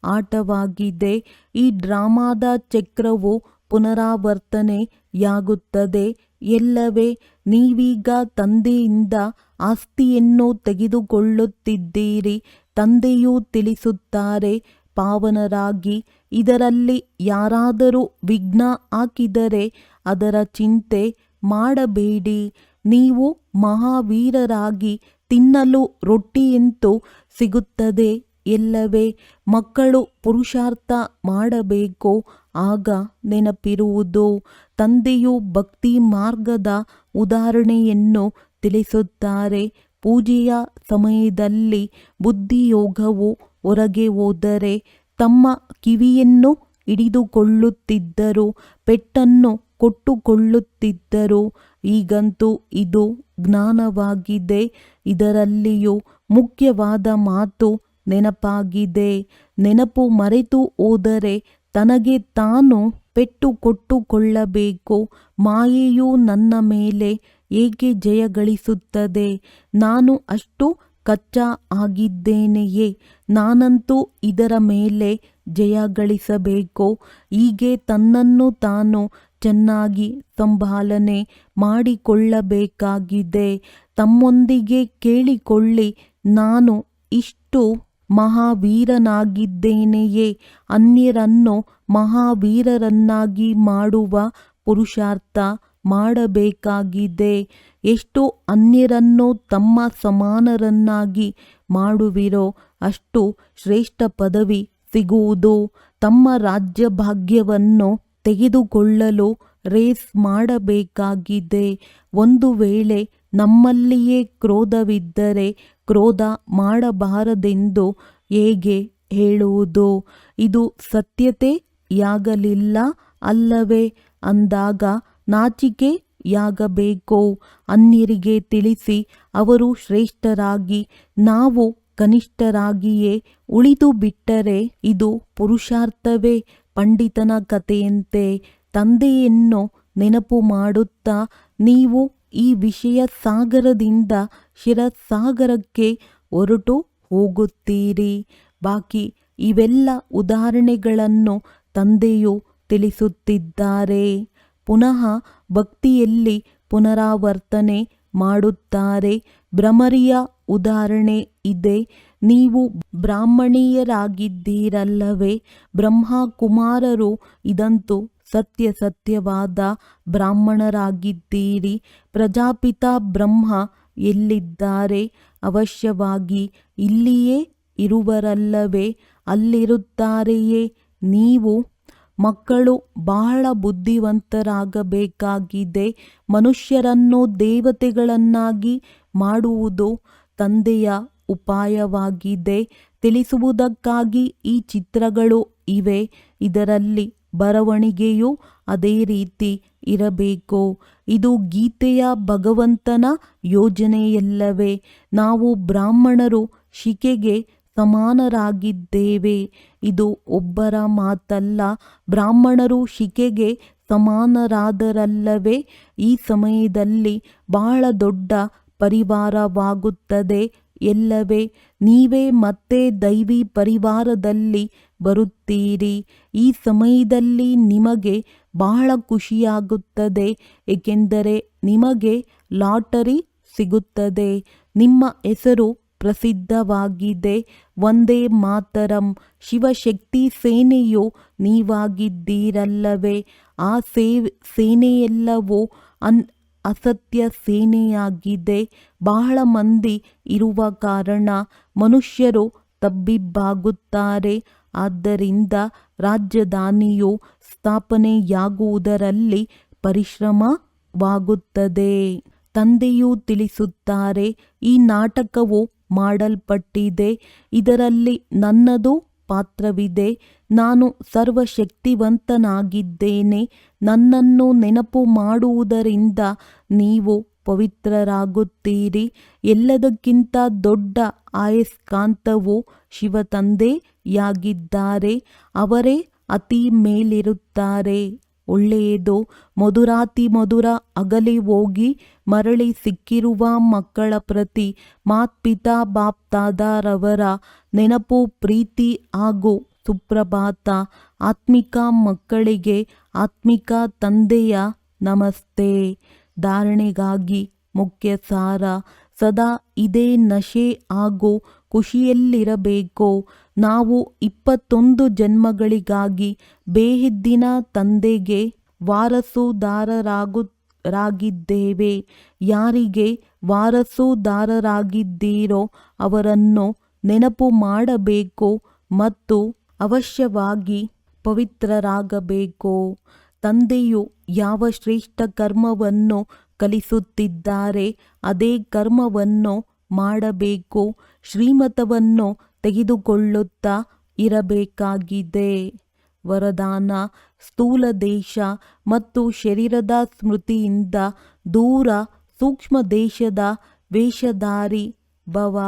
ಆಟವಾಗಿದೆ. ಈ ಡ್ರಾಮಾದ ಚಕ್ರವು ಪುನರಾವರ್ತನೆಯಾಗುತ್ತದೆ. ಎಲ್ಲವೇ ನೀವೀಗ ತಂದೆಯಿಂದ ಆಸ್ತಿಯನ್ನು ತೆಗೆದುಕೊಳ್ಳುತ್ತಿದ್ದೀರಿ. ತಂದೆಯು ತಿಳಿಸುತ್ತಾರೆ, ಪಾವನರಾಗಿ. ಇದರಲ್ಲಿ ಯಾರಾದರೂ ವಿಘ್ನ ಹಾಕಿದರೆ ಅದರ ಚಿಂತೆ ಮಾಡಬೇಡಿ. ನೀವು ಮಹಾವೀರರಾಗಿ ತಿನ್ನಲು ರೊಟ್ಟಿಯಂತೂ ಸಿಗುತ್ತದೆ. ಎಲ್ಲವೇ ಮಕ್ಕಳು ಪುರುಷಾರ್ಥ ಮಾಡಬೇಕು. ಆಗ ನೆನಪಿರುವುದು. ತಂದೆಯು ಭಕ್ತಿ ಮಾರ್ಗದ ಉದಾಹರಣೆಯನ್ನು ತಿಳಿಸುತ್ತಾರೆ. ಪೂಜೆಯ ಸಮಯದಲ್ಲಿ ಬುದ್ಧಿಯೋಗವು ಹೊರಗೆ ಹೋದರೆ ತಮ್ಮ ಕಿವಿಯನ್ನು ಹಿಡಿದುಕೊಳ್ಳುತ್ತಿದ್ದರು, ಪೆಟ್ಟನ್ನು ಕೊಟ್ಟುಕೊಳ್ಳುತ್ತಿದ್ದರು. ಈಗಂತೂ ಇದು ಜ್ಞಾನವಾಗಿದೆ. ಇದರಲ್ಲಿಯೂ ಮುಖ್ಯವಾದ ಮಾತು ನೆನಪಾಗಿದೆ. ನೆನಪು ಮರೆತು ಹೋದರೆ ತನಗೆ ತಾನು ಪೆಟ್ಟು ಕೊಟ್ಟುಕೊಳ್ಳಬೇಕು. ಮಾಯೆಯು ನನ್ನ ಮೇಲೆ ಏಕೆ ಜಯಗಳಿಸುತ್ತದೆ? ನಾನು ಅಷ್ಟು ಕಚ್ಚಾ ಆಗಿದ್ದೇನೆಯೇ? ನಾನಂತೂ ಇದರ ಮೇಲೆ ಜಯಗಳಿಸಬೇಕು. ಹೀಗೆ ತನ್ನನ್ನು ತಾನು ಚೆನ್ನಾಗಿ ಸಂಭಾಲನೆ ಮಾಡಿಕೊಳ್ಳಬೇಕಾಗಿದೆ. ತಮ್ಮೊಂದಿಗೆ ಕೇಳಿಕೊಳ್ಳಿ, ನಾನು ಇಷ್ಟು ಮಹಾವೀರನಾಗಿದ್ದೇನೆಯೇ? ಅನ್ಯರನ್ನು ಮಹಾವೀರರನ್ನಾಗಿ ಮಾಡುವ ಪುರುಷಾರ್ಥ ಮಾಡಬೇಕಾಗಿದೆ. ಎಷ್ಟು ಅನ್ಯರನ್ನು ತಮ್ಮ ಸಮಾನರನ್ನಾಗಿ ಮಾಡುವಿರೋ ಅಷ್ಟು ಶ್ರೇಷ್ಠ ಪದವಿ ಸಿಗುವುದು. ತಮ್ಮ ರಾಜ್ಯ ಭಾಗ್ಯವನ್ನು ತೆಗೆದುಕೊಳ್ಳಲು ರೇಸ್ ಮಾಡಬೇಕಾಗಿದೆ. ಒಂದು ವೇಳೆ ನಮ್ಮಲ್ಲಿಯೇ ಕ್ರೋಧವಿದ್ದರೆ ಕ್ರೋಧ ಮಾಡಬಾರದೆಂದು ಹೇಗೆ ಹೇಳುವುದು? ಇದು ಸತ್ಯತೆಯಾಗಲಿಲ್ಲ ಅಲ್ಲವೇ? ಅಂದಾಗ ನಾಚಿಕೆಯಾಗಬೇಕು. ಅನ್ಯರಿಗೆ ತಿಳಿಸಿ ಅವರು ಶ್ರೇಷ್ಠರಾಗಿ ನಾವು ಕನಿಷ್ಠರಾಗಿಯೇ ಉಳಿದು ಬಿಟ್ಟರೆ ಇದು ಪುರುಷಾರ್ಥವೇ? ಪಂಡಿತನ ಕಥೆಯಂತೆ ತಂದೆಯನ್ನು ನೆನಪು ಮಾಡುತ್ತಾ ನೀವು ಈ ವಿಷಯ ಸಾಗರದಿಂದ ಶಿರಸಾಗರಕ್ಕೆ ಹೊರಟು ಹೋಗುತ್ತೀರಿ. ಬಾಕಿ ಇವೆಲ್ಲ ಉದಾಹರಣೆಗಳನ್ನು ತಂದೆಯು ತಿಳಿಸುತ್ತಿದ್ದಾರೆ. ಪುನಃ ಭಕ್ತಿಯಲ್ಲಿ ಪುನರಾವರ್ತನೆ ಮಾಡುತ್ತಾರೆ. ಭ್ರಮರಿಯ ಉದಾಹರಣೆ ಇದೆ. ನೀವು ಬ್ರಾಹ್ಮಣೀಯರಾಗಿದ್ದೀರಲ್ಲವೇ? ಬ್ರಹ್ಮಕುಮಾರರು ಇದಂತೂ ಸತ್ಯವಾದ ಬ್ರಾಹ್ಮಣರಾಗಿದ್ದೀರಿ. ಪ್ರಜಾಪಿತ ಬ್ರಹ್ಮ ಎಲ್ಲಿದ್ದಾರೆ? ಅವಶ್ಯವಾಗಿ ಇಲ್ಲಿಯೇ ಇರುವರಲ್ಲವೇ? ಅಲ್ಲಿರುತ್ತಾರೆಯೇ? ನೀವು ಮಕ್ಕಳು ಬಹಳ ಬುದ್ಧಿವಂತರಾಗಬೇಕಾಗಿದೆ. ಮನುಷ್ಯರನ್ನು ದೇವತೆಗಳನ್ನಾಗಿ ಮಾಡುವುದು ತಂದೆಯ ಉಪಾಯವಾಗಿದೆ. ತಿಳಿಸುವುದಕ್ಕಾಗಿ ಈ ಚಿತ್ರಗಳು ಇವೆ. ಇದರಲ್ಲಿ ಬರವಣಿಗೆಯೂ ಅದೇ ರೀತಿ ಇರಬೇಕು. ಇದು ಗೀತೆಯ ಭಗವಂತನ ಯೋಜನೆಯಲ್ಲವೇ? ನಾವು ಬ್ರಾಹ್ಮಣರು ಶಿಕೆಗೆ ಸಮಾನರಾಗಿದ್ದೇವೆ. ಇದು ಒಬ್ಬರ ಮಾತಲ್ಲ. ಬ್ರಾಹ್ಮಣರು ಶಿಕೆಗೆ ಸಮಾನರಾದರಲ್ಲವೇ? ಈ ಸಮಯದಲ್ಲಿ ಬಹಳ ದೊಡ್ಡ ಪರಿವಾರವಾಗುತ್ತದೆ ಎಲ್ಲವೇ? ನೀವೇ ಮತ್ತೆ ದೈವಿ ಪರಿವಾರದಲ್ಲಿ ಬರುತ್ತೀರಿ. ಈ ಸಮಯದಲ್ಲಿ ನಿಮಗೆ ಬಹಳ ಖುಷಿಯಾಗುತ್ತದೆ, ಏಕೆಂದರೆ ನಿಮಗೆ ಲಾಟರಿ ಸಿಗುತ್ತದೆ. ನಿಮ್ಮ ಹೆಸರು ಪ್ರಸಿದ್ಧವಾಗಿದೆ. ಒಂದೇ ಮಾತರಂ. ಶಿವಶಕ್ತಿ ಸೇನೆಯು ನೀವಾಗಿದ್ದೀರಲ್ಲವೇ? ಆ ಸೇನೆಯೆಲ್ಲವೂ ಅಸತ್ಯ ಸೇನೆಯಾಗಿದೆ. ಬಹಳ ಮಂದಿ ಇರುವ ಕಾರಣ ಮನುಷ್ಯರು ತಬ್ಬಿಬ್ಬಾಗುತ್ತಾರೆ. ಆದ್ದರಿಂದ ರಾಜಧಾನಿಯು ಸ್ಥಾಪನೆಯಾಗುವುದರಲ್ಲಿ ಪರಿಶ್ರಮವಾಗುತ್ತದೆ. ತಂದೆಯು ತಿಳಿಸುತ್ತಾರೆ, ಈ ನಾಟಕವು ಮಾಡಲ್ಪಟ್ಟಿದೆ. ಇದರಲ್ಲಿ ನನ್ನದು ಪಾತ್ರವಿದೆ. ನಾನು ಸರ್ವಶಕ್ತಿವಂತನಾಗಿದ್ದೇನೆ. ನನ್ನನ್ನು ನೆನಪು ಮಾಡುವುದರಿಂದ ನೀವು ಪವಿತ್ರರಾಗುತ್ತೀರಿ. ಎಲ್ಲದಕ್ಕಿಂತ ದೊಡ್ಡ ಆಯಸ್ಕಾಂತವು ಶಿವತಂದೆಯಾಗಿದ್ದಾರೆ. ಅವರೇ ಅತಿ ಮೇಲಿರುತ್ತಾರೆ. ಒಳ್ಳೆಯದು. ಮಧುರಾತಿಮಧುರ ಅಗಲಿ ಹೋಗಿ ಮರಳಿ ಸಿಕ್ಕಿರುವ ಮಕ್ಕಳ ಪ್ರತಿ ಮಾತ್ಪಿತಾ ಬಾಪ್ದಾದಾರವರ ನೆನಪು, ಪ್ರೀತಿ ಹಾಗೂ ಸುಪ್ರಭಾತ. ಆತ್ಮಿಕ ಮಕ್ಕಳಿಗೆ ಆತ್ಮಿಕ ತಂದೆಯ ನಮಸ್ತೆ. ಧಾರಣೆಗಾಗಿ ಮುಖ್ಯ ಸಾರ. ಸದಾ ಇದೇ ನಶೆ ಹಾಗೂ ಖುಷಿಯಲ್ಲಿರಬೇಕು. ನಾವು 21 ಜನ್ಮಗಳಿಗಾಗಿ ಬೇಹದ್ದಿನ ತಂದೆಗೆ ವಾರಸುದಾರರಾಗಿದ್ದೇವೆ. ಯಾರಿಗೆ ವಾರಸುದಾರರಾಗಿದ್ದೀರೋ ಅವರನ್ನು ನೆನಪು ಮಾಡಬೇಕು ಮತ್ತು ಅವಶ್ಯವಾಗಿ ಪವಿತ್ರರಾಗಬೇಕು. ತಂದೆಯು ಯಾವ ಶ್ರೇಷ್ಠ ಕರ್ಮವನ್ನು ಕಲಿಸುತ್ತಿದ್ದಾರೆ ಅದೇ ಕರ್ಮವನ್ನು ಮಾಡಬೇಕು. ಶ್ರೀಮತವನ್ನು ತೆಗೆದುಕೊಳ್ಳುತ್ತಾ ಇರಬೇಕಾಗಿದೆ. ವರದಾನ. ಸ್ಥೂಲ ದೇಶ ಮತ್ತು ಶರೀರದ ಸ್ಮೃತಿಯಿಂದ ದೂರ ಸೂಕ್ಷ್ಮ ದೇಶದ ವೇಷಧಾರಿ ಭವ.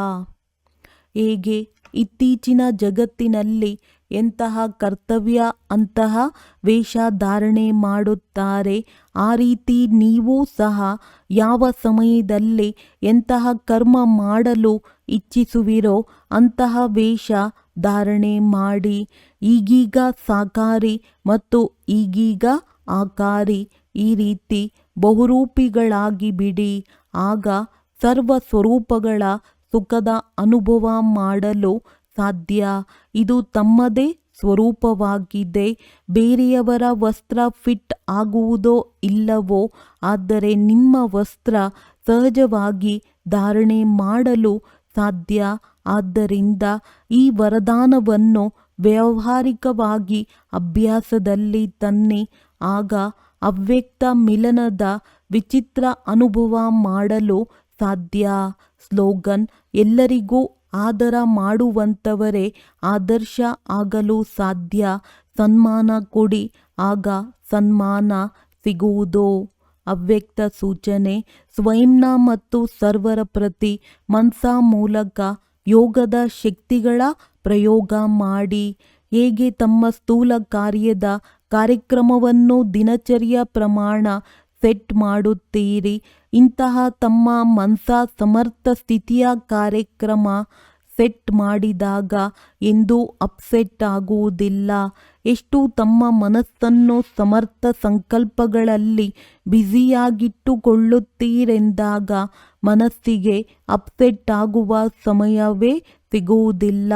ಹೇಗೆ ಇತ್ತೀಚಿನ ಜಗತ್ತಿನಲ್ಲಿ ಎಂತಹ ಕರ್ತವ್ಯ ಅಂತಹ ವೇಷ ಧಾರಣೆ ಮಾಡುತ್ತಾರೆ, ಆ ರೀತಿ ನೀವು ಸಹ ಯಾವ ಸಮಯದಲ್ಲಿ ಎಂತಹ ಕರ್ಮ ಮಾಡಲು ಇಚ್ಛಿಸುವಿರೋ ಅಂತಹ ವೇಷ ಧಾರಣೆ ಮಾಡಿ. ಈಗೀಗ ಸಾಕಾರಿ ಮತ್ತು ಈಗೀಗ ಆಕಾರಿ, ಈ ರೀತಿ ಬಹುರೂಪಿಗಳಾಗಿ ಬಿಡಿ. ಆಗ ಸರ್ವ ಸ್ವರೂಪಗಳ ಸುಖದ ಅನುಭವ ಮಾಡಲು ಸಾಧ್ಯ. ಇದು ತಮ್ಮದೇ ಸ್ವರೂಪವಾಗಿದೆ. ಬೇರೆಯವರ ವಸ್ತ್ರ ಫಿಟ್ ಆಗುವುದೋ ಇಲ್ಲವೋ, ಆದರೆ ನಿಮ್ಮ ವಸ್ತ್ರ ಸಹಜವಾಗಿ ಧಾರಣೆ ಮಾಡಲು ಸಾಧ್ಯ. ಆದ್ದರಿಂದ ಈ ವರದಾನವನ್ನು ವ್ಯಾವಹಾರಿಕವಾಗಿ ಅಭ್ಯಾಸದಲ್ಲಿ ತನ್ನಿ. ಆಗ ಅವ್ಯಕ್ತ ಮಿಲನದ ವಿಚಿತ್ರ ಅನುಭವ ಮಾಡಲು ಸಾಧ್ಯ. ಸ್ಲೋಗನ್: ಎಲ್ಲರಿಗೂ ಆದರ ಮಾಡುವಂಥವರೇ ಆದರ್ಶ ಆಗಲು ಸಾಧ್ಯ. ಸನ್ಮಾನ ಕೊಡಿ, ಆಗ ಸನ್ಮಾನ ಸಿಗುವುದು. ಅವ್ಯಕ್ತ ಸೂಚನೆ: ಸ್ವಯಂನ ಮತ್ತು ಸರ್ವರ ಪ್ರತಿ ಮನಸ್ಸ ಮೂಲಕ ಯೋಗದ ಶಕ್ತಿಗಳ ಪ್ರಯೋಗ ಮಾಡಿ. ಹೇಗೆ ತಮ್ಮ ಸ್ಥೂಲ ಕಾರ್ಯದ ಕಾರ್ಯಕ್ರಮವನ್ನು ದಿನಚರಿಯ ಪ್ರಮಾಣ ಸೆಟ್ ಮಾಡುತ್ತೀರಿ, ಇಂತಹ ತಮ್ಮ ಮನಸ್ಸ ಸಮರ್ಥ ಸ್ಥಿತಿಯ ಕಾರ್ಯಕ್ರಮ ಸೆಟ್ ಮಾಡಿದಾಗ ಎಂದೂ ಅಪ್ಸೆಟ್ ಆಗುವುದಿಲ್ಲ. ಎಷ್ಟು ತಮ್ಮ ಮನಸ್ಸನ್ನು ಸಮರ್ಥ ಸಂಕಲ್ಪಗಳಲ್ಲಿ ಬ್ಯುಸಿಯಾಗಿಟ್ಟುಕೊಳ್ಳುತ್ತೀರೆಂದಾಗ ಮನಸ್ಸಿಗೆ ಅಪ್ಸೆಟ್ ಆಗುವ ಸಮಯವೇ ಸಿಗುವುದಿಲ್ಲ.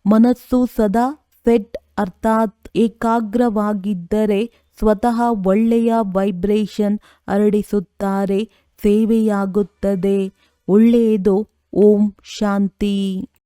ಮನಸ್ಸು ಸದಾ ಸೆಟ್ ಅರ್ಥಾತ್ ಏಕಾಗ್ರವಾಗಿದ್ದರೆ ಸ್ವತಃ ಒಳ್ಳೆಯ ವೈಬ್ರೇಷನ್ ಹರಡಿಸುತ್ತಾರೆ. ಸೇವೆಯಾಗುತ್ತದೆ. ಒಳ್ಳೆಯದು. ಓಂ ಶಾಂತಿ.